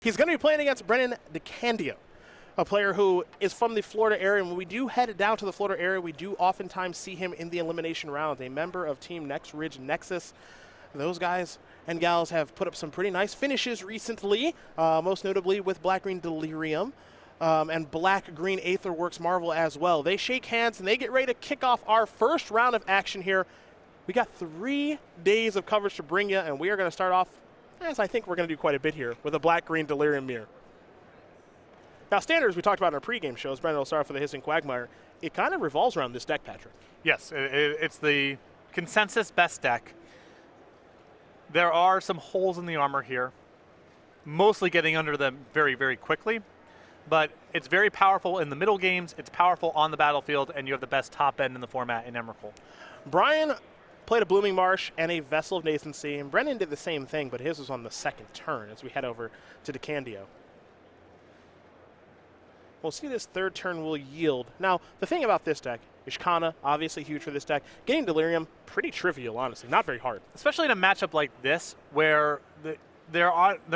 He's going to be playing against Brennan Decandio, a player who is from the Florida area. And when we do head down to the Florida area, we do oftentimes see him in the elimination round, a member of Team Next Ridge Nexus. Those guys and gals have put up some pretty nice finishes recently, most notably with Black-Green Delirium and Black-Green Aetherworks Marvel as well. They shake hands and they get ready to kick off our first round of action here. We got 3 days of coverage to bring you, and we are going to start off, as I think we're going to do quite a bit here, with a Black-Green Delirium mirror. Now, standards we talked about in our pregame shows, Brendan will start for the Hissing Quagmire. It kind of revolves around this deck, Patrick. Yes, it's the consensus best deck. There are some holes in the armor here, mostly getting under them very, very quickly. But it's very powerful in the middle games, it's powerful on the battlefield, and you have the best top end in the format in Emrakul. Brian played a Blooming Marsh and a Vessel of Nascency, and Brennan did the same thing, but his was on the second turn as we head over to Decandio. We'll see this third turn will yield. Now, the thing about this deck, Ishkana, obviously huge for this deck. Getting Delirium, pretty trivial, honestly, not very hard. Especially in a matchup like this, where they're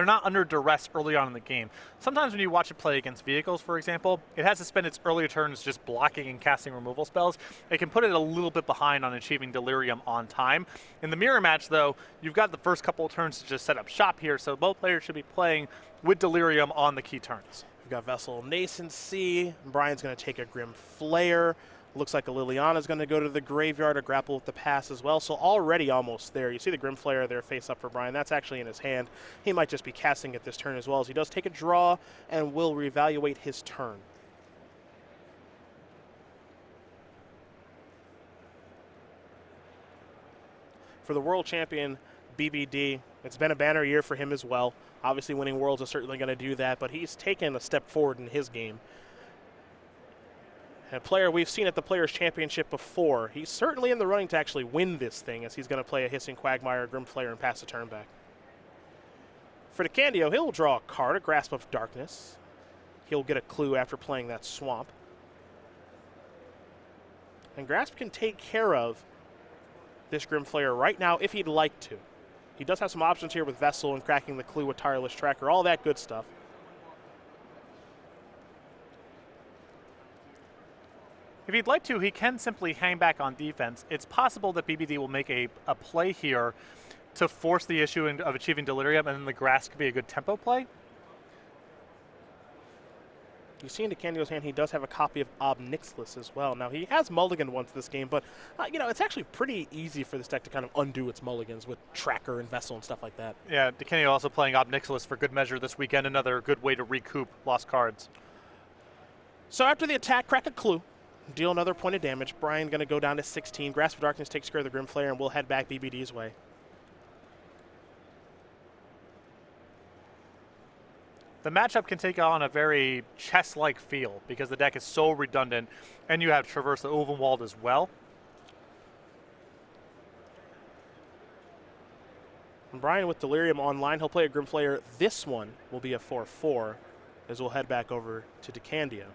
not under duress early on in the game. Sometimes when you watch it play against vehicles, for example, it has to spend its earlier turns just blocking and casting removal spells. It can put it a little bit behind on achieving Delirium on time. In the mirror match, though, you've got the first couple of turns to just set up shop here, so both players should be playing with Delirium on the key turns. We've got Vessel of Nascency. Brian's going to take a Grim Flare. Looks like a Liliana's going to go to the graveyard or grapple with the pass as well. So already almost there. You see the Grim Flare there face up for Brian. That's actually in his hand. He might just be casting it this turn as well, as he does take a draw and will reevaluate his turn. For the world champion, BBD, it's been a banner year for him as well. Obviously winning Worlds is certainly going to do that, but he's taken a step forward in his game. A player we've seen at the Players' Championship before. He's certainly in the running to actually win this thing, as he's going to play a Hissing Quagmire, Grim Flare, and pass the turn back. For Decandio, he'll draw a card, a Grasp of Darkness. He'll get a clue after playing that Swamp. And Grasp can take care of this Grim Flare right now if he'd like to. He does have some options here with Vessel and cracking the clue with Tireless Tracker, all that good stuff. If he'd like to, he can simply hang back on defense. It's possible that BBD will make a play here to force the issue of achieving Delirium, and then the Grass could be a good tempo play. You see in Decandio's hand, he does have a copy of Ob Nixilis as well. Now, he has mulliganed once this game, but, you know, it's actually pretty easy for this deck to kind of undo its mulligans with Tracker and Vessel and stuff like that. Yeah, Decandio also playing Ob Nixilis for good measure this weekend, another good way to recoup lost cards. So after the attack, crack a clue, deal another point of damage. Brian going to go down to 16. Grasp of Darkness takes care of the Grim Flare, and we'll head back BBD's way. The matchup can take on a very chess-like feel because the deck is so redundant, and you have Traverse the Ulvenwald as well. And Brian with Delirium online, he'll play a Grim Flare. This one will be a 4/4 as we'll head back over to Decandio.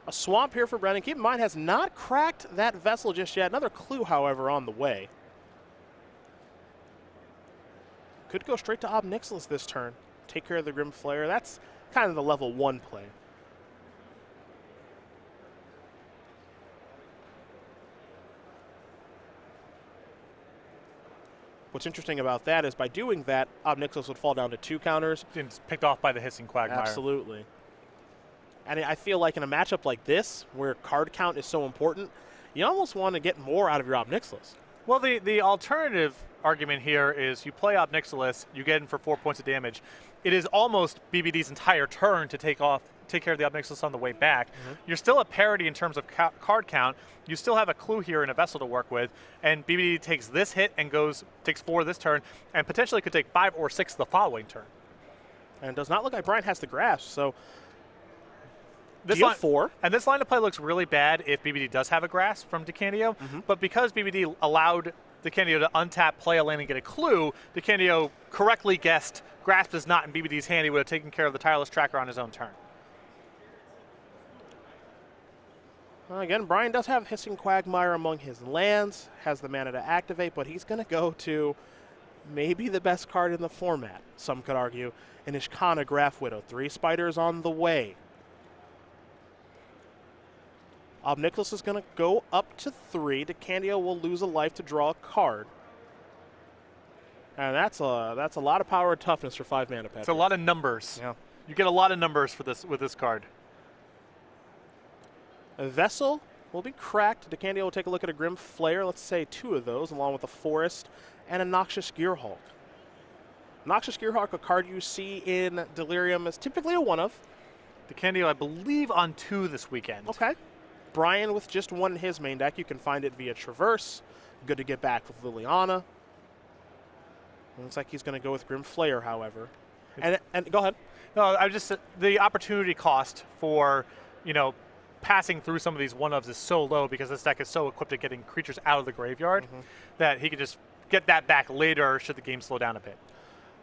A Swamp here for Brennan. Keep in mind, has not cracked that Vessel just yet. Another clue, however, on the way. Could go straight to Ob Nixilis this turn. Take care of the Grim Flare. That's kind of the level 1 play. What's interesting about that is by doing that, Ob Nixilis would fall down to 2 counters. It's picked off by the Hissing Quagmire. Absolutely. And I feel like in a matchup like this, where card count is so important, you almost want to get more out of your Ob Nixilis. Well, the alternative argument here is you play Ob Nixilis, you get in for 4 points of damage. It is almost BBD's entire turn to take care of the Ob Nixilis on the way back. You're still at parity in terms of card count. You still have a clue here in a Vessel to work with, and BBD takes this hit and takes 4 this turn, and potentially could take 5 or 6 the following turn. And it does not look like Brian has the grasp, so this deal 4. And this line of play looks really bad if BBD does have a grasp from Decandio, but because BBD allowed Decandio to untap, play a land, and get a clue, Decandio correctly guessed Grasp is not in BBD's hand. He would have taken care of the Tireless Tracker on his own turn. Well, again, Brian does have Hissing Quagmire among his lands, has the mana to activate, but he's going to go to maybe the best card in the format, some could argue, an Ishkana Graph Widow. 3 spiders on the way. Nicholas is going to go up to 3. Decandio will lose a life to draw a card. And that's a lot of power and toughness for 5 mana, Patrick. It's a lot of numbers. Yeah. You get a lot of numbers for this with this card. A Vessel will be cracked. Decandio will take a look at a Grim Flare. Let's say 2 of those, along with a Forest and a Noxious Gearhulk. Noxious Gearhulk, a card you see in Delirium, is typically a 1-of. Decandio, I believe, on 2 this weekend. Okay. Brian with just 1 in his main deck. You can find it via Traverse. Good to get back with Liliana. Looks like he's going to go with Grim Flare, however. And go ahead. No, I just the opportunity cost for, passing through some of these 1-ofs is so low because this deck is so equipped at getting creatures out of the graveyard that he could just get that back later should the game slow down a bit.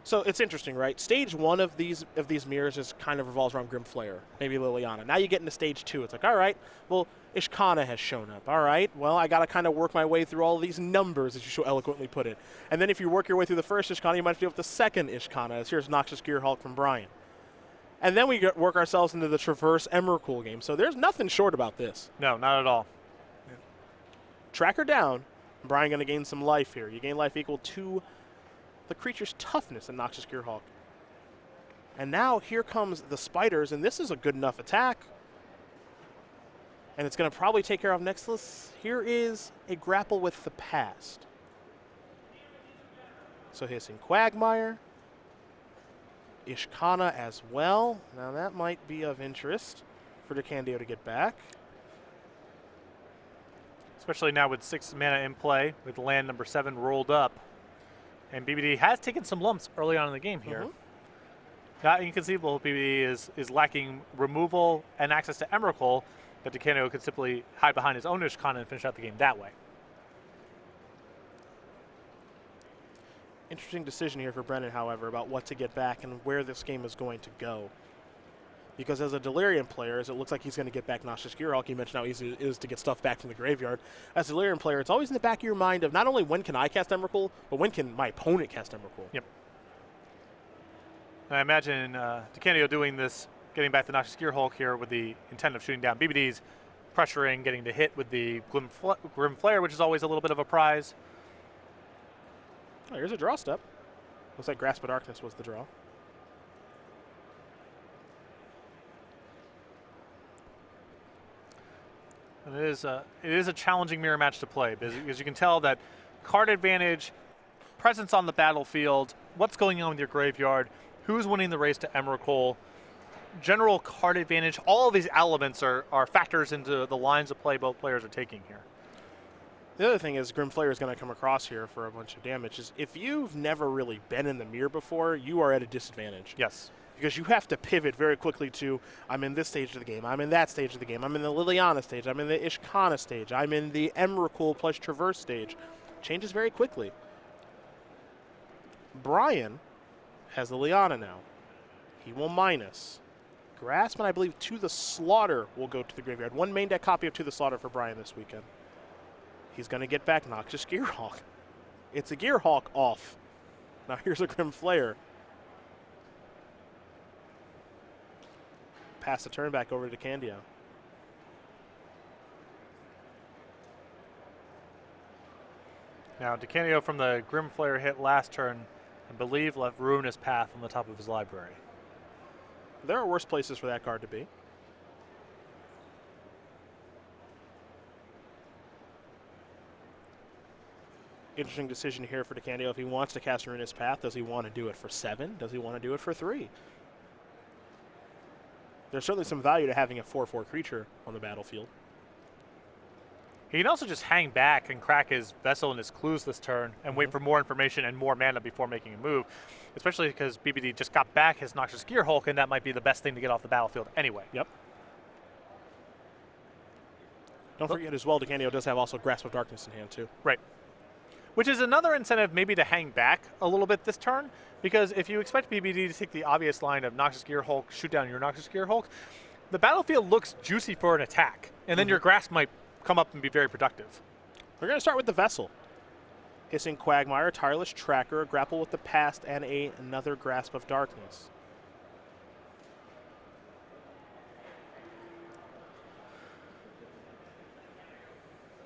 So it's interesting, right? Stage 1 of these mirrors is kind of revolves around Grim Flare, maybe Liliana. Now you get into stage 2. It's like, all right, well, Ishkana has shown up. All right, well, I got to kind of work my way through all these numbers, as you so eloquently put it. And then if you work your way through the first Ishkana, you might deal with the second Ishkana, as here's Noxious Gearhulk from Brian. And then we work ourselves into the Traverse Emrakul game. So there's nothing short about this. No, not at all. Yeah. Track her down. Brian going to gain some life here. You gain life equal to the creature's toughness in Noxious Gearhulk. And now here comes the spiders, and this is a good enough attack. And it's going to probably take care of Nexus. Here is a Grapple with the Past. So Hissing Quagmire. Ishkana as well. Now that might be of interest for Decandio to get back. Especially now with 6 mana in play, with land number 7 rolled up. And BBD has taken some lumps early on in the game here. Not inconceivable, BBD is lacking removal and access to Emrakul, but Decandio could simply hide behind his own Ishkana and finish out the game that way. Interesting decision here for Brennan, however, about what to get back and where this game is going to go. Because as a Delirium player, as it looks like he's going to get back Noxious Gearhulk, you mentioned how easy it is to get stuff back from the graveyard. As a Delirium player, it's always in the back of your mind of not only when can I cast Emrakul, but when can my opponent cast Emrakul. Yep. I imagine Decandio doing this, getting back the Noxious Gearhulk here with the intent of shooting down BBD's, pressuring, getting to hit with the Grim Flare, which is always a little bit of a prize. Oh, here's a draw step. Looks like Grasp of Darkness was the draw. And it is a challenging mirror match to play because you can tell that card advantage, presence on the battlefield, what's going on with your graveyard, who's winning the race to Emrakul, general card advantage, all of these elements are factors into the lines of play both players are taking here. The other thing is Grim Flare is going to come across here for a bunch of damage. Is if you've never really been in the mirror before, you are at a disadvantage. Yes. Because you have to pivot very quickly to, I'm in this stage of the game, I'm in that stage of the game, I'm in the Liliana stage, I'm in the Ishkana stage, I'm in the Emrakul plus Traverse stage. Changes very quickly. Brian has Liliana now. He will minus. Grasp, and I believe To the Slaughter will go to the graveyard. 1 main deck copy of To the Slaughter for Brian this weekend. He's going to get back Noxious Gearhulk. It's a Gearhulk off. Now here's a Grim Flare. Pass the turn back over to Decandio. Now Decandio from the Grim Flare hit last turn, I believe left Ruinous Path on the top of his library. There are worse places for that card to be. Interesting decision here for Decandio. If he wants to cast Ruinous Path, does he want to do it for 7? Does he want to do it for 3? There's certainly some value to having a 4/4 creature on the battlefield. He can also just hang back and crack his Vessel and his Clues this turn and wait for more information and more mana before making a move, especially because BBD just got back his Noxious Gearhulk, and that might be the best thing to get off the battlefield anyway. Yep. Don't forget as well, Decandio does have also Grasp of Darkness in hand too. Right. Which is another incentive maybe to hang back a little bit this turn, because if you expect BBD to take the obvious line of Noxious Gearhulk, shoot down your Noxious Gearhulk, the battlefield looks juicy for an attack, and then your Grasp might come up and be very productive. We're going to start with the Vessel. Hissing Quagmire, Tireless Tracker, Grapple with the Past, and another Grasp of Darkness.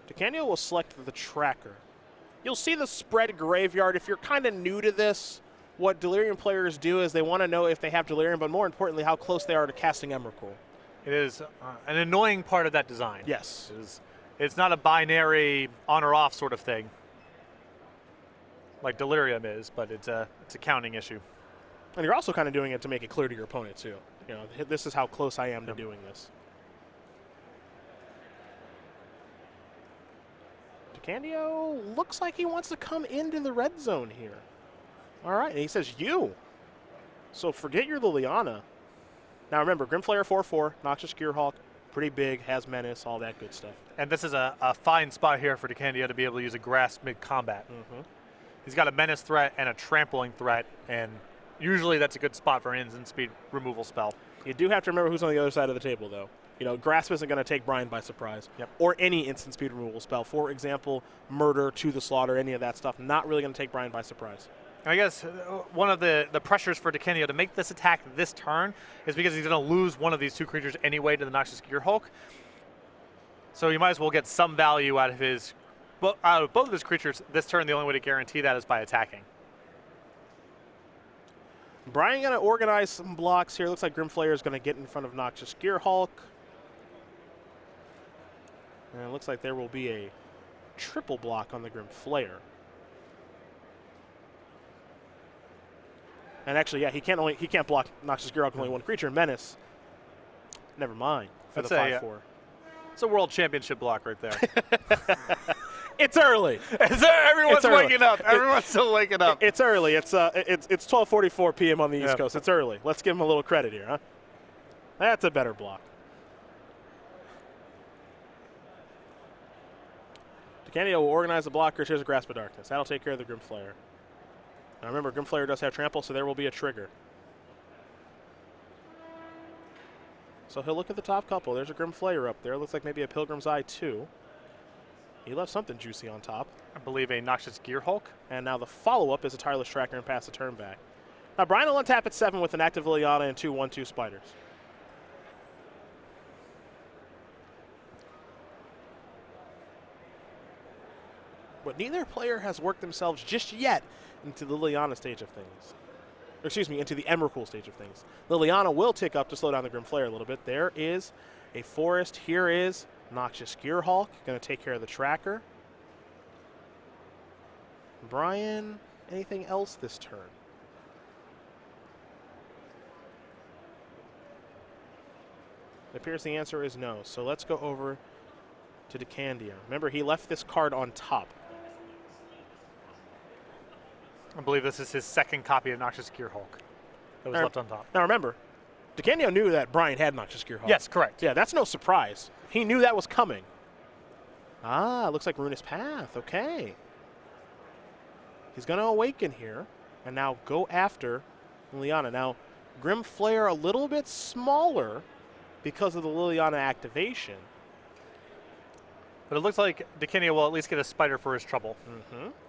Decandio will select the Tracker. You'll see the spread Graveyard. If you're kind of new to this, what Delirium players do is they want to know if they have Delirium, but more importantly, how close they are to casting Emrakul. It is an annoying part of that design. Yes. It's not a binary on or off sort of thing, like Delirium is, but it's a counting issue. And you're also kind of doing it to make it clear to your opponent, too. You know, this is how close I am to doing this. Decandio looks like he wants to come into the red zone here. All right, and he says you. So forget your Liliana. Now remember, Grimflayer 4/4, Noxious Gearhulk, pretty big, has menace, all that good stuff. And this is a fine spot here for Decandio to be able to use a Grasp mid-combat. He's got a menace threat and a trampling threat, and usually that's a good spot for an instant speed removal spell. You do have to remember who's on the other side of the table, though. You know, Grasp isn't going to take Brian by surprise. Or any instant speed removal spell. For example, Murder, To the Slaughter, any of that stuff. Not really going to take Brian by surprise. And I guess one of the pressures for Decandio to make this attack this turn is because he's going to lose one of these two creatures anyway to the Noxious Gearhulk. So you might as well get some value out of his, out of both of his creatures this turn. The only way to guarantee that is by attacking. Brian going to organize some blocks here. Looks like Grimflayer is going to get in front of Noxious Gearhulk. And it looks like there will be a triple block on the Grimflayer. And actually, yeah, he can't block Noxious Gearhulk with only one creature. Menace. Never mind. For the 5/4. It's a world championship block right there. It's early. Everyone's waking up. Everyone's still waking up. It's early. It's 12:44 p.m. on the East Coast. It's early. Let's give him a little credit here, huh? That's a better block. Decandio will organize the blockers. Here's a Grasp of Darkness. That'll take care of the Grimflayer. Now remember, Grimflayer does have trample, so there will be a trigger. So he'll look at the top couple. There's a Grimflayer up there. Looks like maybe a Pilgrim's Eye too. He left something juicy on top. I believe a Noxious Gearhulk. And now the follow-up is a Tireless Tracker and pass the turn back. Now Brian will untap at 7 with an active Liliana and 2 1/2 Spiders. But neither player has worked themselves just yet into the Liliana stage of things. Or excuse me, into the Emrakul stage of things. Liliana will tick up to slow down the Grimflayer a little bit. There is a forest. Here is Noxious Gearhulk, going to take care of the tracker. Brian, anything else this turn? It appears the answer is no. So let's go over to Decandio. Remember, he left this card on top. I believe this is his second copy of Noxious Gearhulk that was left on top. Now remember, Decandio knew that Brian had Noxious Gearhulk. Yes, correct. Yeah, that's no surprise. He knew that was coming. Ah, looks like Ruinous Path. Okay. He's going to awaken here and now go after Liliana. Now, Grimflayer a little bit smaller because of the Liliana activation. But it looks like Decandio will at least get a spider for his trouble.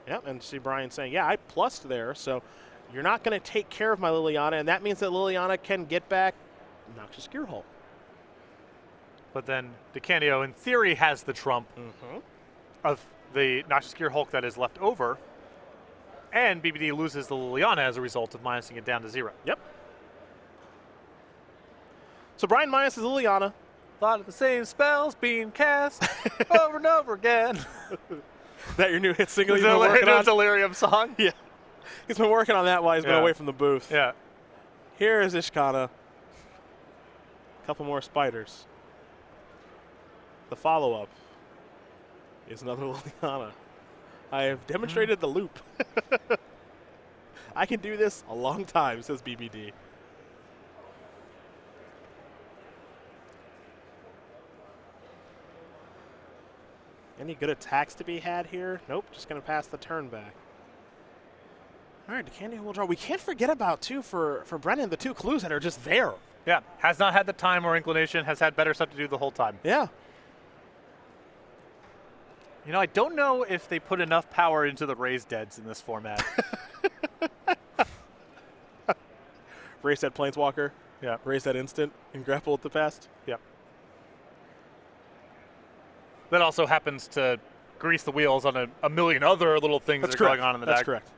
Yep, and see Brian saying, yeah, I plussed there, so you're not going to take care of my Liliana, and that means that Liliana can get back Noxious Gearhulk. But then Decandio, in theory, has the trump of the Noxious Gearhulk that is left over, and BBD loses the Liliana as a result of minusing it down to 0. Yep. So Brian minuses Liliana. A lot of the same spells being cast over and over again. That your new hit single you've been working on? Delirium song? Yeah. He's been working on that while he's been away from the booth. Yeah. Here is Ishkana. A couple more spiders. The follow-up is another Liliana. I have demonstrated the loop. I can do this a long time, says BBD. Any good attacks to be had here? Nope, just going to pass the turn back. All right, Decandio will draw. We can't forget about, too, for Brennan, the 2 clues that are just there. Yeah, has not had the time or inclination, has had better stuff to do the whole time. Yeah. You know, I don't know if they put enough power into the raised deads in this format. Raise that Planeswalker. Yeah. Raise that instant and grapple at the past. Yep. That also happens to grease the wheels on a million other little things that are going on in the deck. That's correct.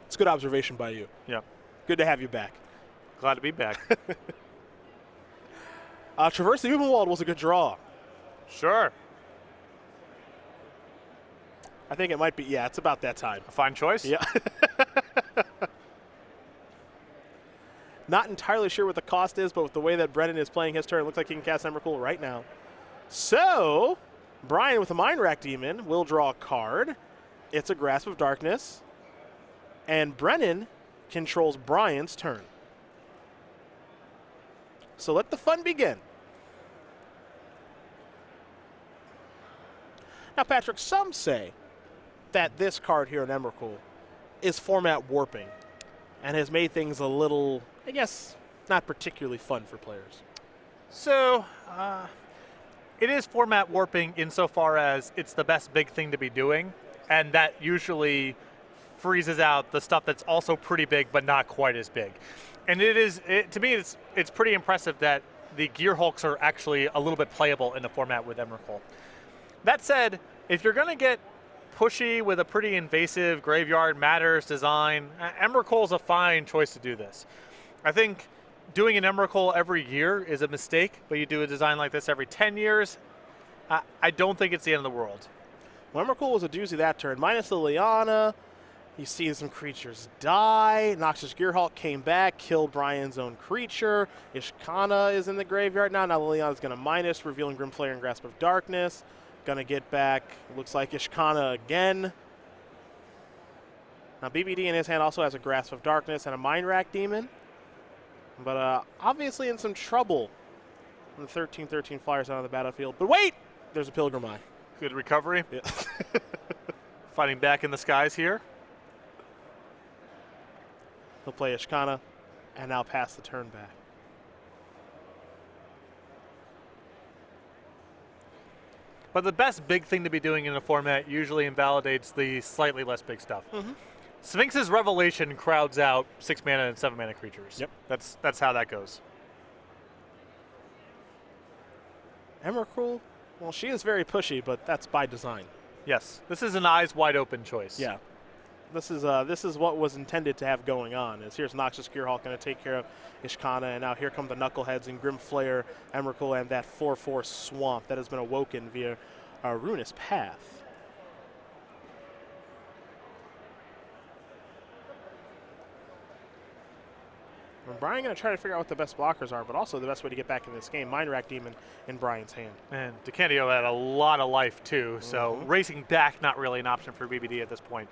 It's good observation by you. Yeah. Good to have you back. Glad to be back. Traverse the Uvenwald was a good draw. Sure. I think it might be, yeah, it's about that time. A fine choice. Yeah. Not entirely sure what the cost is, but with the way that Brennan is playing his turn, it looks like he can cast Emrakul right now. So, Brian with a Mind Rack Demon will draw a card. It's a Grasp of Darkness. And Brennan controls Brian's turn. So let the fun begin. Now, Patrick, some say that this card here in Emrakul is format warping and has made things a little, I guess, not particularly fun for players. So, it is format warping insofar as it's the best big thing to be doing, and that usually freezes out the stuff that's also pretty big but not quite as big. And to me, it's pretty impressive that the Gear Hulks are actually a little bit playable in the format with Emrakul. That said, if you're going to get pushy with a pretty invasive Graveyard Matters design, Emrakul's a fine choice to do this. I think doing an Emrakul every year is a mistake, but you do a design like this every 10 years, I don't think it's the end of the world. Well, Emrakul was a doozy that turn. Minus the Liana, you see some creatures die. Noxious Gearhulk came back, killed Brian's own creature. Ishkana is in the graveyard now. Now the Liana's going to minus, revealing Grimflayer and Grasp of Darkness. Going to get back, looks like Ishkana again. Now BBD in his hand also has a Grasp of Darkness and a Mind Rack Demon. But obviously in some trouble. The 13/13 flyers out of the battlefield. But wait! There's a Pilgrim Eye. Good recovery. Yeah. Fighting back in the skies here. He'll play Ishkana and now pass the turn back. But the best big thing to be doing in a format usually invalidates the slightly less big stuff. Mm-hmm. Sphinx's Revelation crowds out 6 mana and 7 mana creatures. Yep. That's how that goes. Emrakul, well, she is very pushy, but that's by design. Yes. This is an eyes wide open choice. Yeah. This is what was intended to have going on. Is here's Noxious Gearhulk going to take care of Ishkana, and now here come the Knuckleheads and Grimflayer, Emrakul, and that 4/4 Swamp that has been awoken via Ruinous Path. And Brian going to try to figure out what the best blockers are, but also the best way to get back in this game. Mind Rack Demon in Brian's hand. And Decandio had a lot of life too, so racing back not really an option for BBD at this point.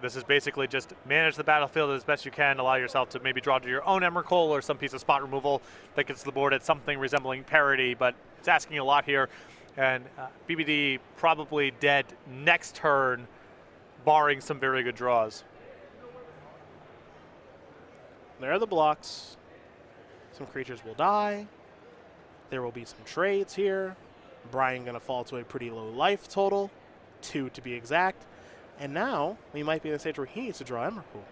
This is basically just manage the battlefield as best you can, allow yourself to maybe draw to your own Emrakul or some piece of spot removal that gets the board at something resembling parity, but it's asking a lot here. And BBD probably dead next turn, barring some very good draws. There are the blocks. Some creatures will die. There will be some trades here. Brian going to fall to a pretty low life total, 2 to be exact. And now we might be in the stage where he needs to draw Emrakul.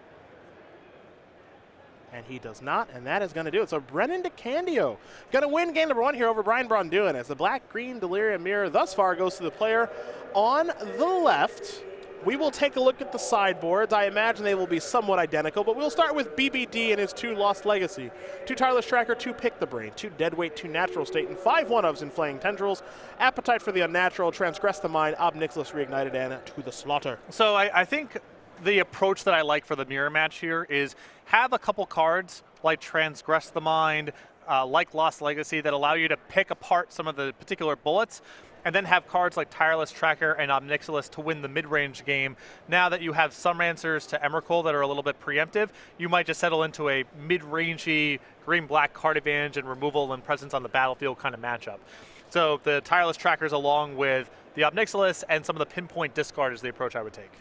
And he does not, and that is going to do it. So Brennan Decandio going to win game number 1 here over Braun Duin as the black-green Delirium Mirror thus far goes to the player on the left. We will take a look at the sideboards. I imagine they will be somewhat identical, but we'll start with BBD and his 2 Lost Legacy. 2 Tireless Tracker, 2 Pick the Brain, 2 Deadweight, 2 Natural State, and 5 1-ofs in Flaying Tendrils. Appetite for the Unnatural, Transgress the Mind, Ob Nixilis Reignited, and To the Slaughter. So I think the approach that I like for the mirror match here is have a couple cards like Transgress the Mind, like Lost Legacy, that allow you to pick apart some of the particular bullets, and then have cards like Tireless Tracker and Ob Nixilis to win the mid-range game. Now that you have some answers to Emrakul that are a little bit preemptive, you might just settle into a mid-rangey green-black card advantage and removal and presence on the battlefield kind of matchup. So the Tireless Trackers along with the Ob Nixilis and some of the pinpoint discard is the approach I would take.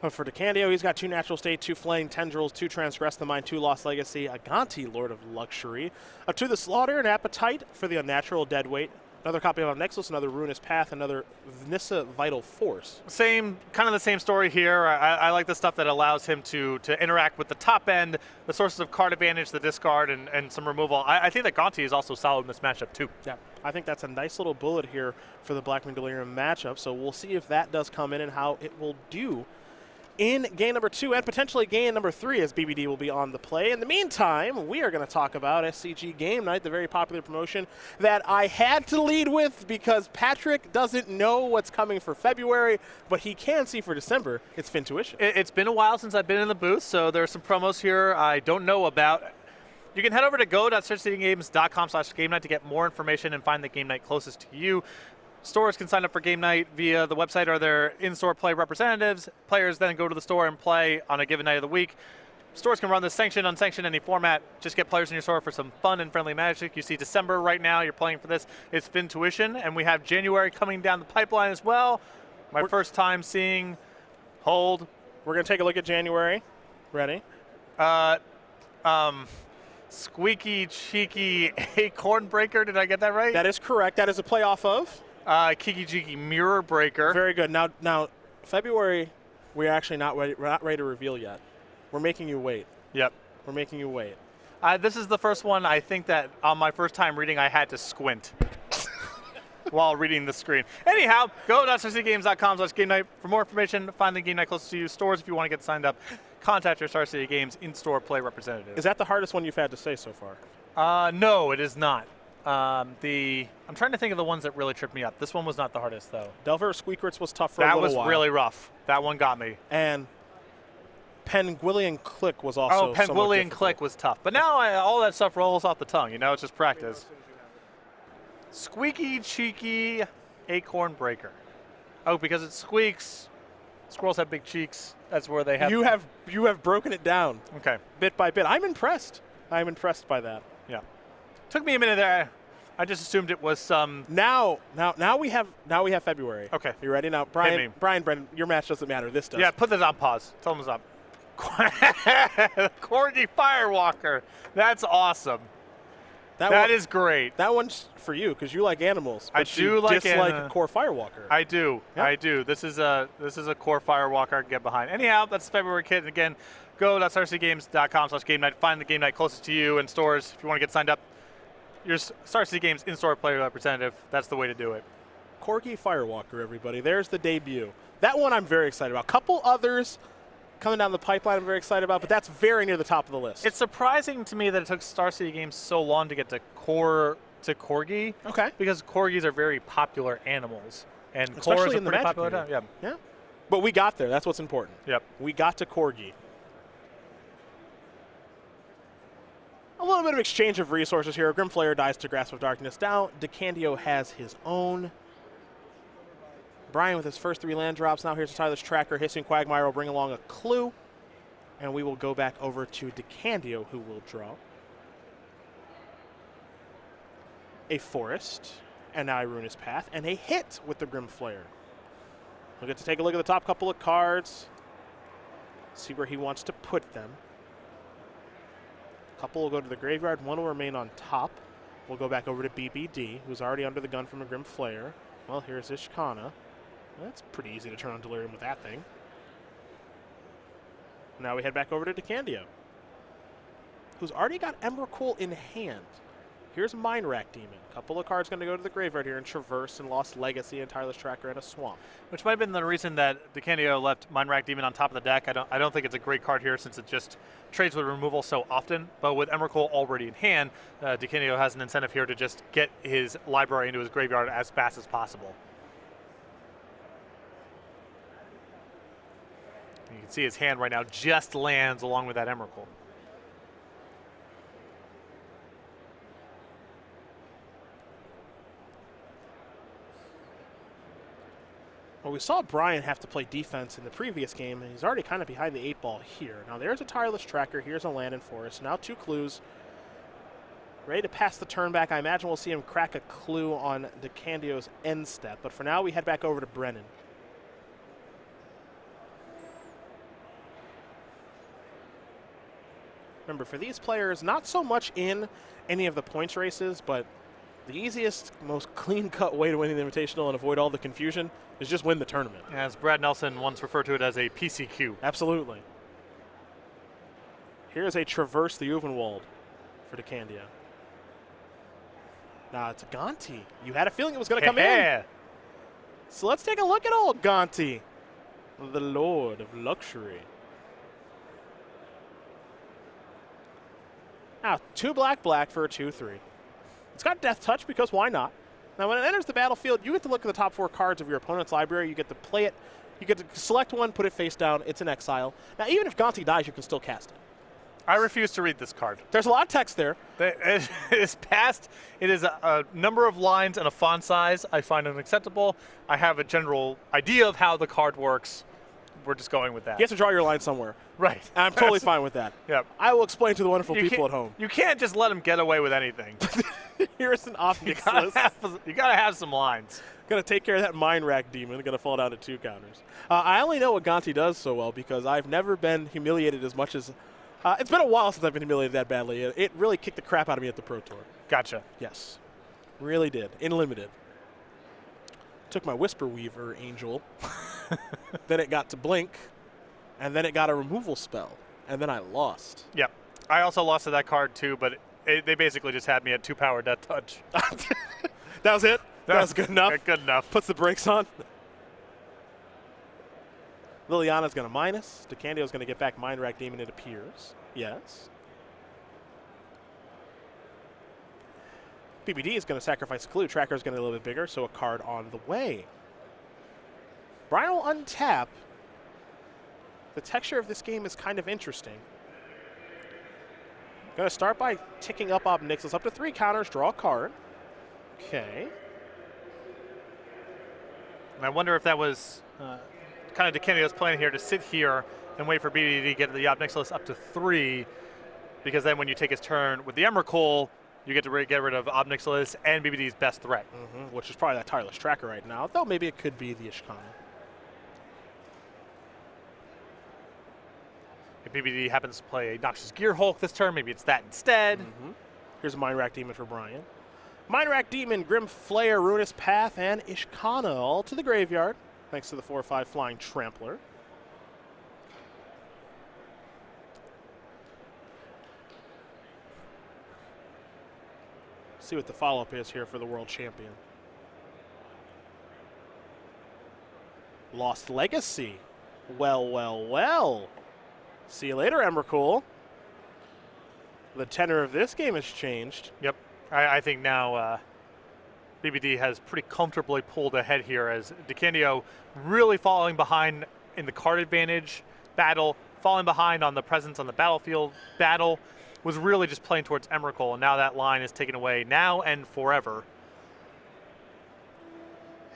But for Decandio, he's got 2 Natural State, 2 Flaying Tendrils, 2 Transgress the Mind, 2 Lost Legacy, a Gonti, Lord of Luxury, To the Slaughter, and Appetite for the Unnatural, Deadweight, Another copy of Nexus, another Ruinous Path, another Nissa Vital Force. Kind of the same story here. I like the stuff that allows him to interact with the top end, the sources of card advantage, the discard, and some removal. I think that Gonti is also solid in this matchup too. Yeah, I think that's a nice little bullet here for the Blackman Delirium matchup. So we'll see if that does come in and how it will do in game number 2 and potentially game number 3 as BBD will be on the play. In the meantime, we are going to talk about SCG Game Night, the very popular promotion that I had to lead with because Patrick doesn't know what's coming for February, but he can see for December. It's Fintuition. It's been a while since I've been in the booth, so there are some promos here I don't know about. You can head over to go.searchcgames.com/game night to get more information and find the game night closest to you. Stores can sign up for game night via the website or their in-store play representatives. Players then go to the store and play on a given night of the week. Stores can run this sanctioned, unsanctioned, any format. Just get players in your store for some fun and friendly magic. You see December right now, you're playing for this. It's Fintuition, and we have January coming down the pipeline as well. My first time seeing Hold. We're going to take a look at January. Ready? Squeaky Cheeky Acorn Breaker. Did I get that right? That is correct. That is a playoff of? Kiki Jiki Mirror Breaker. Very good. Now, February, we're actually not ready to reveal yet. We're making you wait. Yep. We're making you wait. This is the first one I think that on my first time reading I had to squint while reading the screen. Anyhow, go.starcitygames.com/game night for more information. Find the game night closest to you. Stores if you want to get signed up. Contact your Star City Games in-store play representative. Is that the hardest one you've had to say so far? No, it is not. I'm trying to think of the ones that really tripped me up. This one was not the hardest, though. Delver Squeakrits was tough for a little while. That was really rough. That one got me. And Penguillian Click was also Penguillian Click was tough. But now all that stuff rolls off the tongue. You know, it's just practice. Squeaky Cheeky Acorn Breaker. Oh, because it squeaks. Squirrels have big cheeks. That's where they have. You have broken it down. Okay. Bit by bit. I'm impressed. I'm impressed by that. Yeah. Took me a minute there. I just assumed it was some. Now we have February. Okay. You ready now, Brian? Brennan, your match doesn't matter. This does. Yeah. Put this on pause. Tell them it's up. Corgi Firewalker. That's awesome. That is great. That one's for you because you like animals. But I do like dislike a core Firewalker. I do. Yep. I do. This is a core Firewalker I can get behind. Anyhow, that's the February kit. And again, go.starcitygames.com/game night. Find the game night closest to you in stores if you want to get signed up. Your Star City Games in-store player representative. That's the way to do it. Corgi Firewalker, everybody. There's the debut. That one I'm very excited about. A couple others coming down the pipeline I'm very excited about, but that's very near the top of the list. It's surprising to me that it took Star City Games so long to get to Corgi. Okay. Because Corgis are very popular animals. And especially in the pretty Magic popular. Yeah. But we got there. That's what's important. Yep. We got to Corgi. A little bit of exchange of resources here. Grim Flayer dies to Grasp of Darkness. Now, Decandio has his own. Brian with his first 3 land drops. Now here's a Tireless Tracker. Hissing Quagmire will bring along a clue. And we will go back over to Decandio, who will draw a Forest. And now a Ruinous Path. And a hit with the Grim Flayer. We'll get to take a look at the top couple of cards. See where he wants to put them. A couple will go to the graveyard. One will remain on top. We'll go back over to BBD, who's already under the gun from a Grim Flayer. Well, here's Ishkana. That's pretty easy to turn on Delirium with that thing. Now we head back over to Decandio, who's already got Emrakul in hand. Here's Mind Rack Demon. A couple of cards going to go to the graveyard here in Traverse and Lost Legacy and Tireless Tracker and a Swamp. Which might have been the reason that Decandio left Mind Rack Demon on top of the deck. I don't think it's a great card here since it just trades with removal so often. But with Emrakul already in hand, Decandio has an incentive here to just get his library into his graveyard as fast as possible. You can see his hand right now just lands along with that Emrakul. Well, we saw Brian have to play defense in the previous game, and he's already kind of behind the 8-ball here. Now there's a Tireless Tracker. Here's a land and forest. Now 2 clues. Ready to pass the turn back. I imagine we'll see him crack a clue on Decandio's end step. But for now, we head back over to Brennan. Remember, for these players, not so much in any of the points races, but The easiest, most clean-cut way to win the Invitational and avoid all the confusion is just win the tournament. As Brad Nelson once referred to it as a PCQ. Absolutely. Here's a traverse the Uvenwald for Decandio. Now it's Gonti. You had a feeling it was going to come in. So let's take a look at old Gonti, the Lord of Luxury. Now, 2 black for a 2/3. It's got Death Touch because why not? Now, when it enters the battlefield, you get to look at the top 4 cards of your opponent's library. You get to play it. You get to select one, put it face down. It's an exile. Now, even if Gonti dies, you can still cast it. I refuse to read this card. There's a lot of text there. It is past. It is a number of lines and a font size I find unacceptable. I have a general idea of how the card works. We're just going with that. You have to draw your line somewhere. Right. And I'm totally fine with that. Yep. I will explain to the wonderful people at home. You can't just let them get away with anything. Here's an optics list. You gotta have some lines. Going to take care of that Mind Rack demon. Going to fall down to 2 counters. I only know what Gonti does so well because I've never been humiliated as much as... it's been a while since I've been humiliated that badly. It really kicked the crap out of me at the Pro Tour. Gotcha. Yes. Really did. In limited. Took my Whisper Weaver Angel. Then it got to Blink. And then it got a removal spell. And then I lost. Yep. I also lost to that card too, but they basically just had me at 2 power Death Touch. That was it? That was good enough? Good enough. Puts the brakes on. Liliana's going to minus. Decandio's going to get back Mind Rack Demon, it appears. Yes. BBD is going to sacrifice a clue. Tracker's going to be a little bit bigger, so a card on the way. Brian will untap. The texture of this game is kind of interesting. Going to start by ticking up Ob Nixilis up to 3 counters, draw a card. Okay. And I wonder if that was kind of Decandio's plan here to sit here and wait for BBD to get the Ob Nixilis up to 3, because then when you take his turn with the Emrakul, you get to get rid of Ob Nixilis and BBD's best threat. Which is probably that Tireless Tracker right now, though maybe it could be the Ishkana. If BBD happens to play a Noxious Gear Hulk this turn, maybe it's that instead. Here's a Mind Rack Demon for Brian. Mind Rack Demon, Grim Flayer, Ruinous Path, and Ishkana all to the graveyard, thanks to the 4/5 Flying Trampler. See what the follow-up is here for the world champion. Lost Legacy. Well, well, well. See you later, Emrakul. The tenor of this game has changed. Yep. I think now BBD has pretty comfortably pulled ahead here as Decandio really falling behind in the card advantage battle, falling behind on the presence on the battlefield battle, was really just playing towards Emrakul, and now that line is taken away now and forever.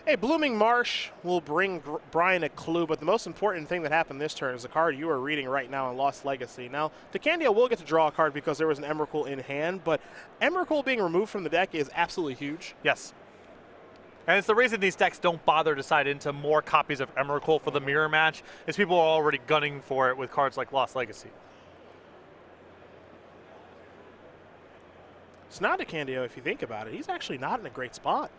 Hey, Blooming Marsh will bring Brian a clue, but the most important thing that happened this turn is the card you are reading right now in Lost Legacy. Now, Decandio will get to draw a card because there was an Emrakul in hand, but Emrakul being removed from the deck is absolutely huge. Yes. And it's the reason these decks don't bother to side into more copies of Emrakul for the mirror match, is people are already gunning for it with cards like Lost Legacy. So now Decandio, if you think about it, he's actually not in a great spot.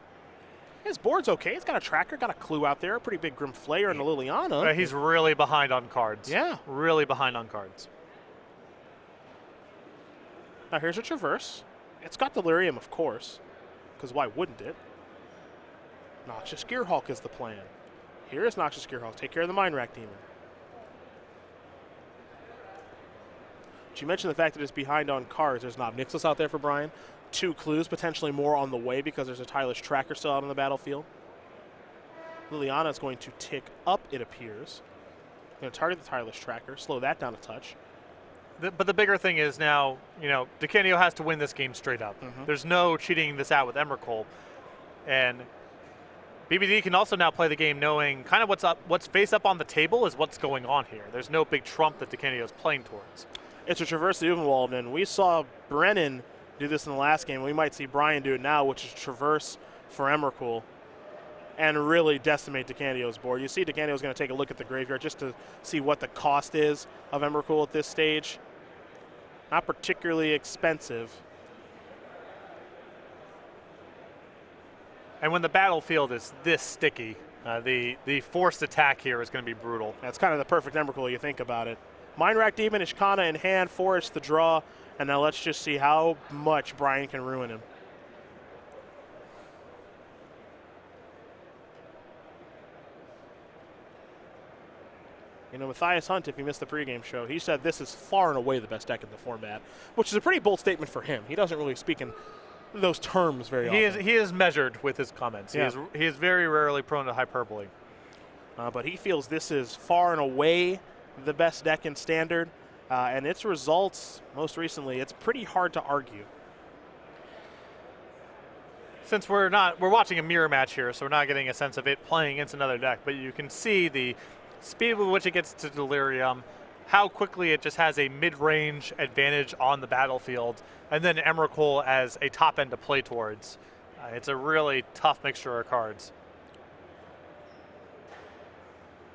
His board's okay. He's got a tracker, got a clue out there, a pretty big Grim Flayer and a Liliana. He's really behind on cards. Yeah. Really behind on cards. Now here's a Traverse. It's got Delirium, of course, because why wouldn't it? Noxious Gearhulk is the plan. Here is Noxious Gearhulk. Take care of the Mind Rack Demon. Did you mention the fact that it's behind on cards? There's an Ob Nixilis out there for Brian. 2 clues, potentially more on the way because there's a Tireless Tracker still out on the battlefield. Liliana is going to tick up, it appears. Going to target the Tireless Tracker, slow that down a touch. But the bigger thing is now, you know, Decandio has to win this game straight up. There's no cheating this out with Emrakul. And BBD can also now play the game knowing kind of what's face up on the table is what's going on here. There's no big trump that Decandio is playing towards. It's a Traverse the Uvenwald, and we saw Brennan do this in the last game. We might see Brian do it now, which is Traverse for Emrakul, and really decimate Decandio's board. You see Decandio's going to take a look at the graveyard just to see what the cost is of Emrakul at this stage. Not particularly expensive. And when the battlefield is this sticky, the forced attack here is going to be brutal. That's kind of the perfect Emrakul, you think about it. Mind Rack Demon, Ishkana in hand, force the draw, and now let's just see how much Brian can ruin him. You know, Matthias Hunt, if you missed the pregame show, he said this is far and away the best deck in the format, which is a pretty bold statement for him. He doesn't really speak in those terms very often. He is measured with his comments. Yeah. He is very rarely prone to hyperbole. But he feels this is far and away the best deck in Standard, and its results most recently, it's pretty hard to argue. Since we're watching a mirror match here, so we're not getting a sense of it playing against another deck, but you can see the speed with which it gets to Delirium, how quickly it just has a mid-range advantage on the battlefield, and then Emrakul as a top end to play towards. It's a really tough mixture of cards.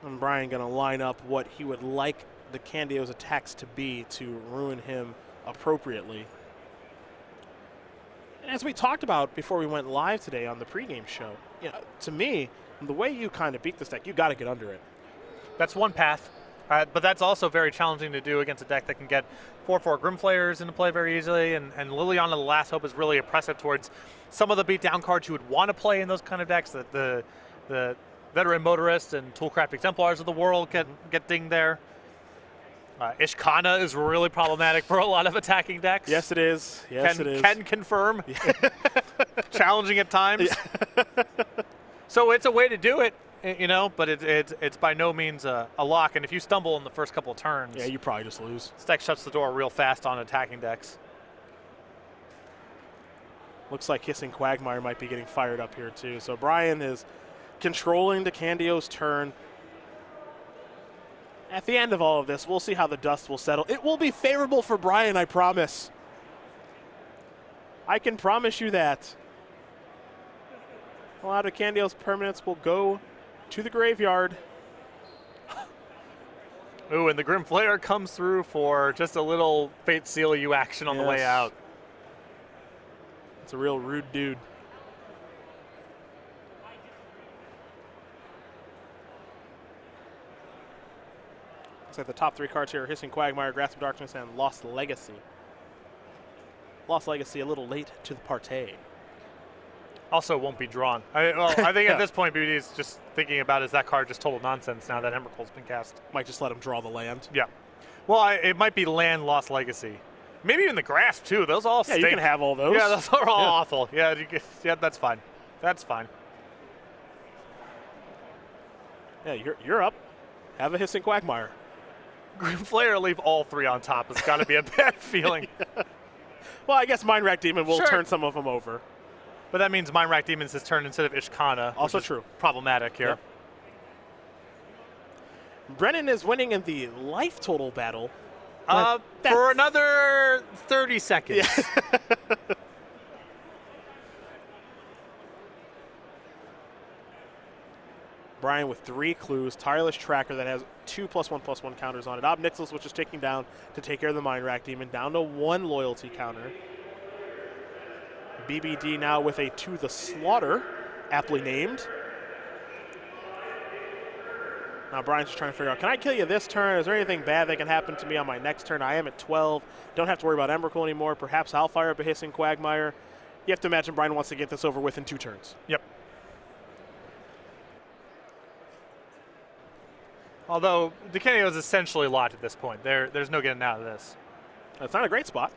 And Brian going to line up what he would like Decandio's attacks to be to ruin him appropriately. And as we talked about before we went live today on the pregame show, you know, to me, the way you kind of beat this deck, you got to get under it. That's one path, but that's also very challenging to do against a deck that can get 4/4 Grimflayers into play very easily, and Liliana the Last Hope is really oppressive towards some of the beatdown cards you would want to play in those kind of decks. That the Veteran Motorists and Toolcraft Exemplars of the world get dinged there. Ishkana is really problematic for a lot of attacking decks. Yes, it is. Yes, it is. Can confirm. Challenging at times. So it's a way to do it, you know, but it's by no means a lock. And if you stumble in the first couple of turns, yeah, you probably just lose. This deck shuts the door real fast on attacking decks. Looks like Hissing Quagmire might be getting fired up here too. So Brian is controlling Decandio's turn. At the end of all of this, we'll see how the dust will settle. It will be favorable for Brian, I promise. I can promise you that. A lot of Decandio's permanents will go to the graveyard. Ooh, and the Grim Flayer comes through for just a little Fate Seal you action on the way out. It's a real rude dude. Looks like the top three cards here are Hissing Quagmire, Grasp of Darkness, and Lost Legacy. Lost Legacy a little late to the party. Also won't be drawn. I think at this point, BD is just thinking about, is that card just total nonsense now that Emrakul's been cast? Might just let him draw the land. Yeah. Well, it might be land, Lost Legacy. Maybe even the Grasp, too. Those all stink. Yeah, you can have all those. Yeah, those are all awful. Yeah, yeah, that's fine. That's fine. Yeah, you're up. Have a Hissing Quagmire. Grim Flayer leave all three on top. It's got to be a bad feeling. Well, I guess Mind Rack Demon will turn some of them over. But that means Mind Rack Demon's his turn instead of Ishkana. Also true. Problematic here. Yep. Brennan is winning in the life total battle. For another 30 seconds. Yeah. Brian with 3 clues, Tireless Tracker that has 2+1/+1 counters on it. Ob Nixilis, which is taking down to take care of the Mind Rack Demon, down to 1 loyalty counter. BBD now with a To the Slaughter, aptly named. Now Brian's just trying to figure out, can I kill you this turn? Is there anything bad that can happen to me on my next turn? I am at 12. Don't have to worry about Emrakul anymore. Perhaps I'll fire up a Hissing Quagmire. You have to imagine Brian wants to get this over with in 2 turns. Yep. Although Decandio is essentially locked at this point. There's no getting out of this. That's not a great spot.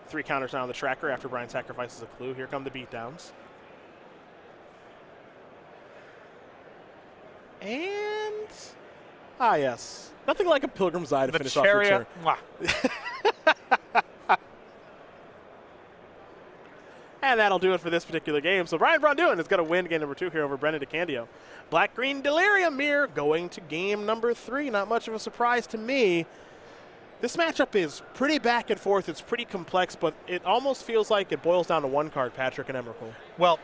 3 counters now on the tracker after Brian sacrifices a clue. Here come the beatdowns. And yes, nothing like a Pilgrim's Eye to finish off your turn. And that'll do it for this particular game. So Braun Duin is going to win game number 2 here over Brennan Decandio. Black-Green Delirium Mirror going to game number 3. Not much of a surprise to me. This matchup is pretty back and forth. It's pretty complex, but it almost feels like it boils down to one card, Patrick and Emrakul. Well,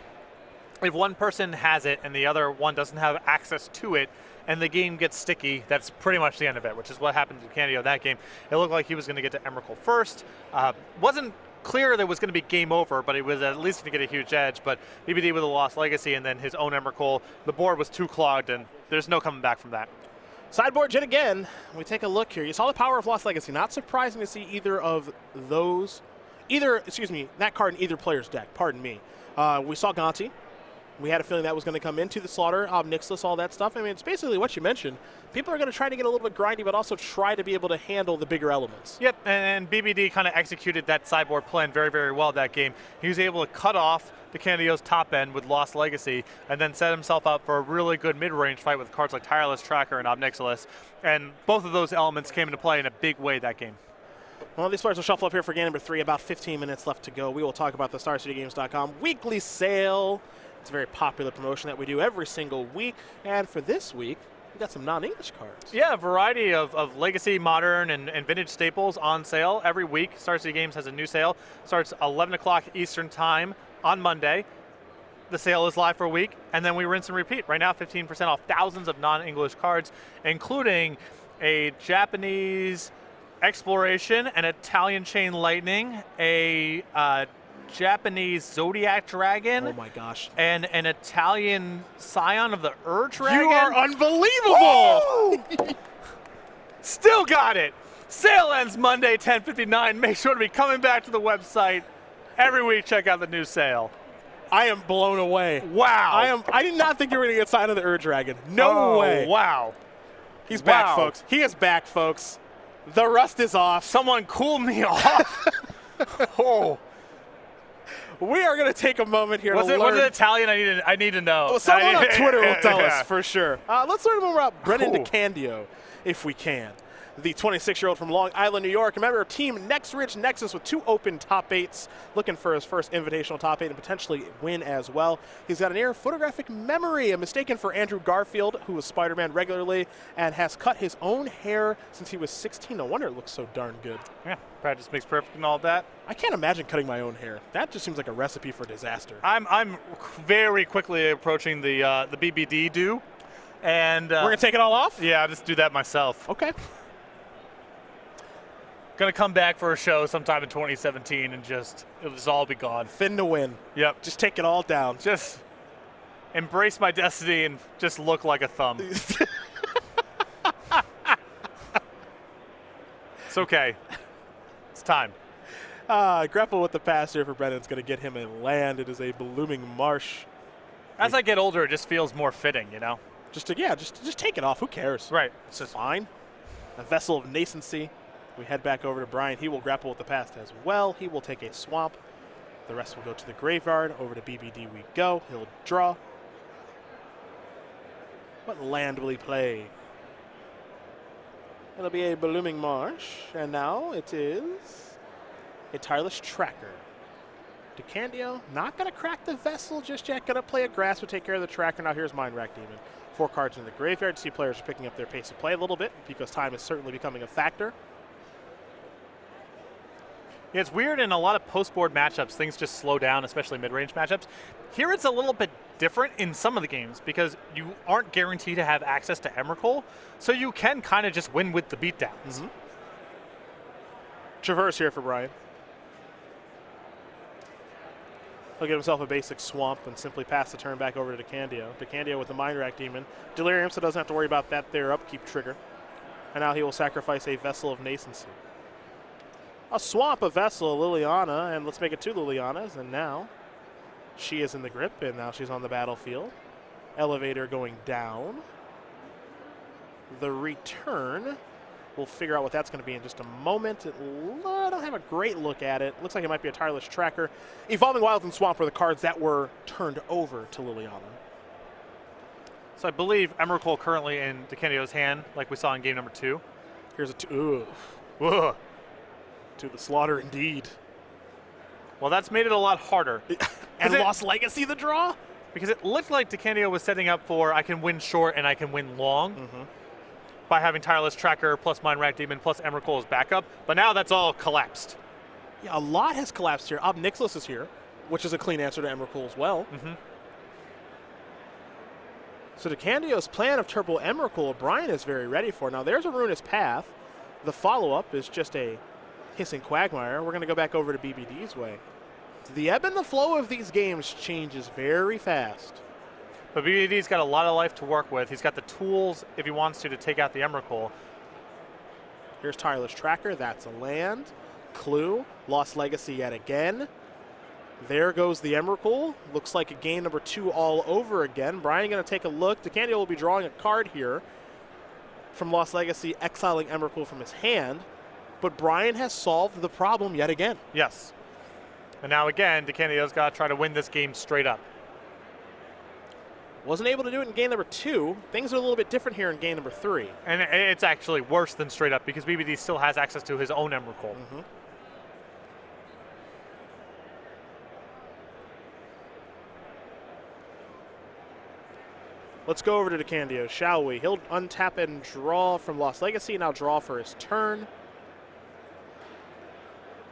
if one person has it and the other one doesn't have access to it, and the game gets sticky, that's pretty much the end of it, which is what happened to Decandio in that game. It looked like he was going to get to Emrakul first. Wasn't clear that it was going to be game over, but he was at least going to get a huge edge. But BBD with a lost legacy and then his own Emrakul, the board was too clogged, and there's no coming back from that. Sideboard yet again. We take a look here. You saw the power of Lost Legacy. Not surprising to see either of those, that card in either player's deck. Pardon me. We saw Gonti. We had a feeling that was going to come into the slaughter. Nixless, all that stuff. I mean, it's basically what you mentioned. People are going to try to get a little bit grindy, but also try to be able to handle the bigger elements. Yep, and BBD kind of executed that sideboard plan very, very well that game. He was able to cut off Decandio's top end with Lost Legacy and then set himself up for a really good mid-range fight with cards like Tireless Tracker and Obnixilis. And both of those elements came into play in a big way that game. Well, these players will shuffle up here for game number 3. About 15 minutes left to go. We will talk about the StarCityGames.com weekly sale. It's a very popular promotion that we do every single week. And for this week, we got some non-English cards. Yeah, a variety of legacy, modern, and vintage staples on sale every week. Star City Games has a new sale. Starts 11 o'clock Eastern Time on Monday. The sale is live for a week, and then we rinse and repeat. Right now, 15% off thousands of non-English cards, including a Japanese Exploration, an Italian Chain Lightning, a Japanese Zodiac Dragon. Oh my gosh. And an Italian Scion of the Dragon. You are unbelievable! Still got it. Sale ends Monday, 10:59. Make sure to be coming back to the website every week. Check out the new sale. I am blown away. Wow. I did not think you were going to get Scion of the Dragon. No way. Wow. He's back, folks. He is back, folks. The rust is off. Someone cool me off. Oh. We are going to take a moment here to learn. Was it Italian? I need to know. Well, someone on Twitter will tell us for sure. Let's learn more about Brennan Decandio, if we can. The 26-year-old from Long Island, New York, a member of Team Next Ridge Nexus with 2 open top 8s, looking for his first invitational top 8 and potentially win as well. He's got an air photographic memory, a mistaken for Andrew Garfield, who was Spider-Man regularly, and has cut his own hair since he was 16. No wonder it looks so darn good. Yeah, practice makes perfect and all that. I can't imagine cutting my own hair. That just seems like a recipe for disaster. I'm very quickly approaching the BBD due, and we're gonna take it all off. Yeah, I'll just do that myself. Okay. Gonna come back for a show sometime in 2017 and it'll just all be gone. Thin to win. Yep. Just take it all down. Just embrace my destiny and just look like a thumb. It's okay. It's time. Grapple with the past here for Brennan's going to get him a land. It is a blooming marsh. As I get older, it just feels more fitting, you know? Just take it off. Who cares? Right. It's just fine. A vessel of nascency. We head back over to Brian. He will grapple with the past as well. He will take a swamp. The rest will go to the graveyard. Over to BBD we go. He'll draw. What land will he play? It'll be a blooming marsh. And now it is a Tireless Tracker. Decandio not going to crack the vessel just yet. Going to play a grass. We'll take care of the tracker. Now here's Mind Rack Demon. 4 cards in the graveyard. See players are picking up their pace of play a little bit because time is certainly becoming a factor. Yeah, it's weird in a lot of post-board matchups, things just slow down, especially mid-range matchups. Here it's a little bit different in some of the games because you aren't guaranteed to have access to Emrakul, so you can kind of just win with the beatdowns. Mm-hmm. Traverse here for Brian. He'll get himself a basic swamp and simply pass the turn back over to Decandio. Decandio with the Mind Rack Demon. Delirium, so doesn't have to worry about that there upkeep trigger. And now he will sacrifice a Vessel of Nascency. A swamp, a vessel, Liliana, and let's make it 2 Lilianas, and now she is in the grip, and now she's on the battlefield. Elevator going down. The return, we'll figure out what that's going to be in just a moment. I don't have a great look at it. Looks like it might be a Tireless Tracker. Evolving Wilds and Swamp were the cards that were turned over to Liliana. So I believe Emrakul currently in Decandio's hand, like we saw in game number 2. Here's a 2. Ugh. To the slaughter indeed. Well, that's made it a lot harder. And Lost Legacy the draw? Because it looked like Decandio was setting up for I can win short and I can win long by having Tireless Tracker plus Mind Rack Demon plus Emrakul as backup. But now that's all collapsed. Yeah, a lot has collapsed here. Obnixilis is here, which is a clean answer to Emrakul as well. So Decandio's plan of Turbo Emrakul, Brian is very ready for. Now there's a Ruinous Path. The follow-up is just a Hissing Quagmire. We're going to go back over to BBD's way. The ebb and the flow of these games changes very fast. But BBD's got a lot of life to work with. He's got the tools, if he wants to take out the Emrakul. Here's Tireless Tracker. That's a land. Clue. Lost Legacy yet again. There goes the Emrakul. Looks like a game number 2 all over again. Brian going to take a look. Decandio will be drawing a card here from Lost Legacy, exiling Emrakul from his hand. But Brian has solved the problem yet again. Yes. And now again, Decandio's got to try to win this game straight up. Wasn't able to do it in game number 2. Things are a little bit different here in game number 3. And it's actually worse than straight up because BBD still has access to his own Emrakul. Let's go over to Decandio, shall we? He'll untap and draw from Lost Legacy, now draw for his turn.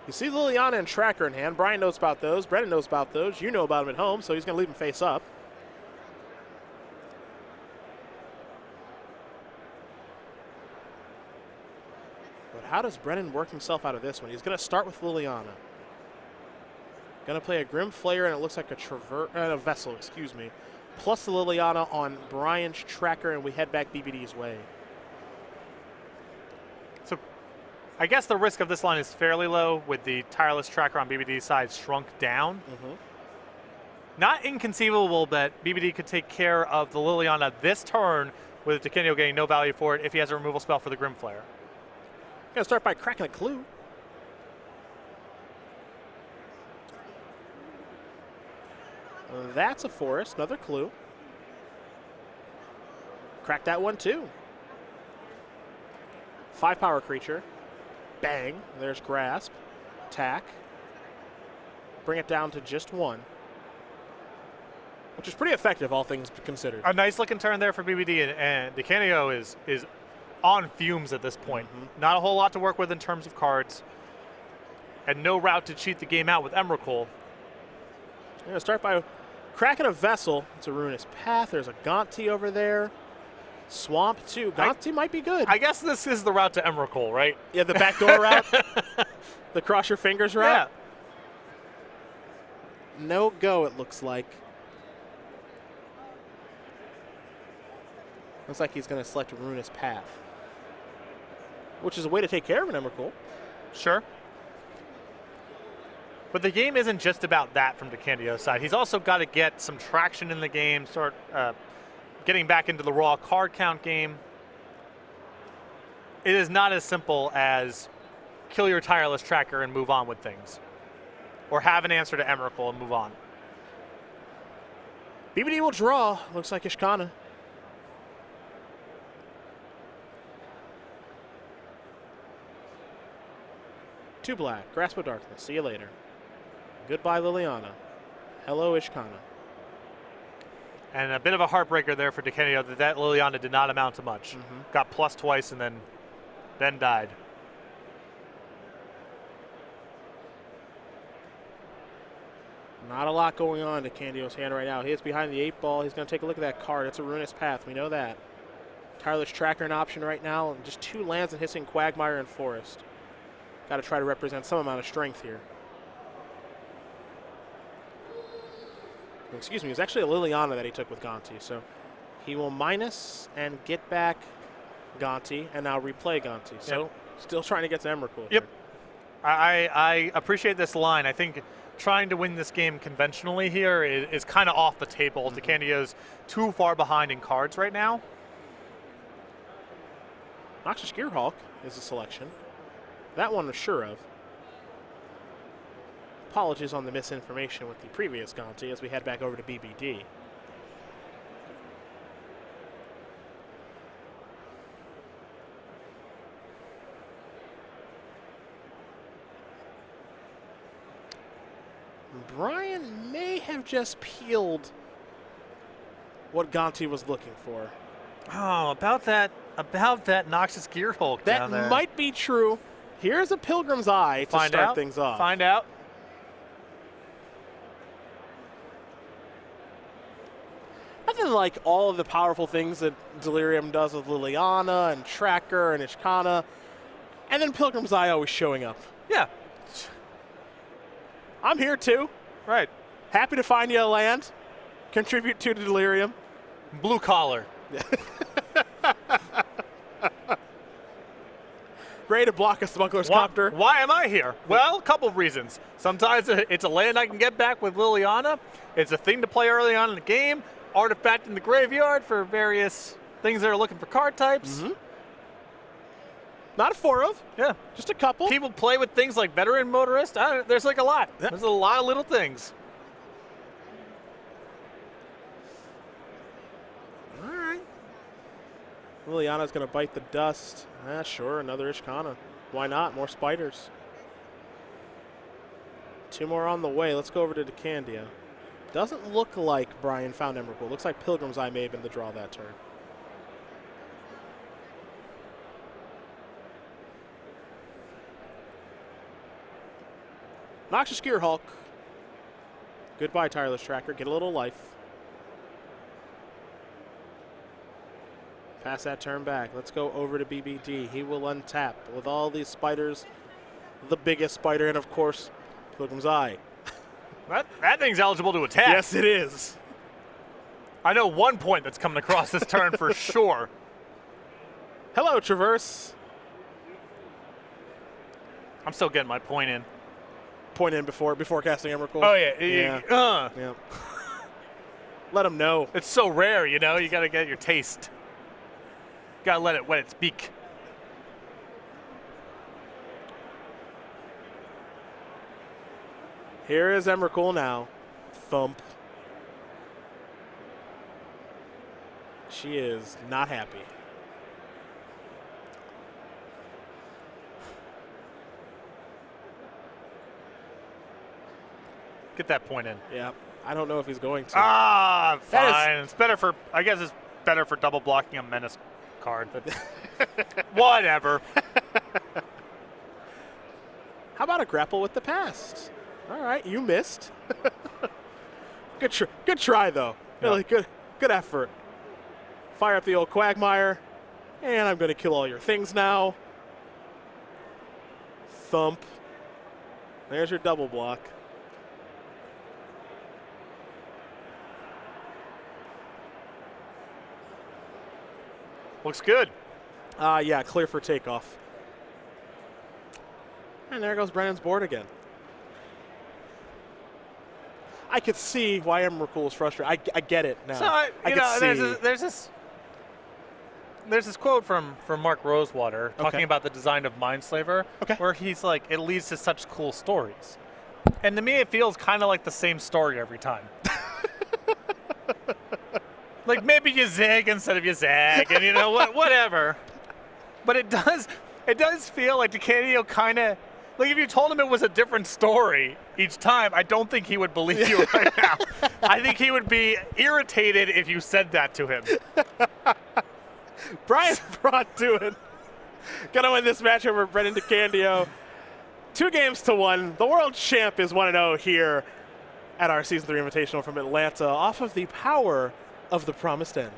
You see Liliana and Tracker in hand. Brian knows about those. Brennan knows about those. You know about them at home, so he's going to leave them face up. But how does Brennan work himself out of this one? He's going to start with Liliana. Going to play a Grim Flayer, and it looks like a Vessel, excuse me. Plus the Liliana on Brian's Tracker, and we head back BBD's way. So I guess the risk of this line is fairly low with the Tireless Tracker on BBD's side shrunk down. Not inconceivable that BBD could take care of the Liliana this turn with Decandio getting no value for it if he has a removal spell for the Grim Flare. Going to start by cracking a Clue. That's a forest, another Clue. Crack that one too. 5-power creature. Bang, there's Grasp. Attack. Bring it down to just 1. Which is pretty effective, all things considered. A nice looking turn there for BBD, and Decandio is on fumes at this point. Not a whole lot to work with in terms of cards. And no route to cheat the game out with Emrakul. I'm going to start by cracking a Vessel. It's a Ruinous Path. There's a Gonti over there. Swamp, too. Gonti might be good. I guess this is the route to Emrakul, right? Yeah, the backdoor route. The cross your fingers route. Yeah. No go, it looks like. Looks like he's going to select a Ruinous Path, which is a way to take care of an Emrakul. Sure. But the game isn't just about that from Decandio's side. He's also got to get some traction in the game, start getting back into the raw card count game. It is not as simple as kill your Tireless Tracker and move on with things, or have an answer to Emrakul and move on. BBD will draw. Looks like Ishkana. Two black. Grasp of Darkness. See you later. Goodbye, Liliana. Hello, Ishkana. And a bit of a heartbreaker there for Decandio that Liliana did not amount to much. Got plus twice and then died. Not a lot going on in Decandio's hand right now. He is behind the 8-ball. He's going to take a look at that card. It's a Ruinous Path. We know that. Tireless Tracker an option right now. And just 2 lands and Hissing Quagmire and Forest. Got to try to represent some amount of strength here. Excuse me, it was actually a Liliana that he took with Gonti. So he will minus and get back Gonti and now replay Gonti. So still trying to get to Emrakul. Yep. I appreciate this line. I think trying to win this game conventionally here is kind of off the table. Decandio's too far behind in cards right now. Noxious Gearhulk is a selection. That one was sure of. Apologies on the misinformation with the previous Gonti as we head back over to BBD. Brian may have just peeled what Gonti was looking for. Oh, about that Noxious Gearhulk down there. That might be true. Here's a Pilgrim's Eye to start things off. Find out. Nothing like all of the powerful things that Delirium does with Liliana and Tracker and Ishkana, and then Pilgrim's Eye always showing up. Yeah. I'm here too. Right. Happy to find you a land. Contribute to the delirium. Blue collar. Ready to block a smuggler's copter. Why am I here? Well, a couple of reasons. Sometimes it's a land I can get back with Liliana. It's a thing to play early on in the game. Artifact in the graveyard for various things that are looking for card types. Mm-hmm. Not a 4 of. Yeah. Just a couple. People play with things like Veteran Motorist. There's like a lot. Yep. There's a lot of little things. All right. Liliana's going to bite the dust. Sure, another Ishkana. Why not? More spiders. 2 more on the way. Let's go over to Decandio. Doesn't look like Brian found Emrakul. Looks like Pilgrim's Eye may have been the draw that turn. Noxious Gearhulk. Goodbye, Tireless Tracker. Get a little life. Pass that turn back. Let's go over to BBD. He will untap with all these spiders. The biggest spider, and of course, Pilgrim's Eye. That thing's eligible to attack. Yes, it is. I know one point that's coming across this turn for sure. Hello, Traverse. I'm still getting my point in. Point in before casting Emrakul. Oh, yeah. Yeah. Let him know. It's so rare, you know. You got to get your taste. Got to let it wet its beak. Here is Emrakul now. Thump. She is not happy. Get that point in. Yeah. I don't know if he's going to. Fine. It's better for, I guess it's better for double blocking a menace card. But whatever. How about a grapple with the past? All right, you missed. Good try, though. Yeah. Really good effort. Fire up the old Quagmire, and I'm going to kill all your things now. Thump. There's your double block. Looks good. Yeah, clear for takeoff. And there goes Brennan's board again. I could see why Emrakul is frustrated. I get it now. So I can see. There's this quote from Mark Rosewater talking Okay. about the design of Mindslaver, Okay. where he's like, it leads to such cool stories. And to me, it feels kind of like the same story every time. Like maybe you zig instead of you zag, and you know whatever. But it does feel like Decandio kind of, like if you told him it was a different story each time, I don't think he would believe you right now. I think he would be irritated if you said that to him. Braun Duin gonna win this match over Brennan Decandio. 2-1. The world champ is 1-0 here at our Season 3 Invitational from Atlanta off of the power of the Promised End.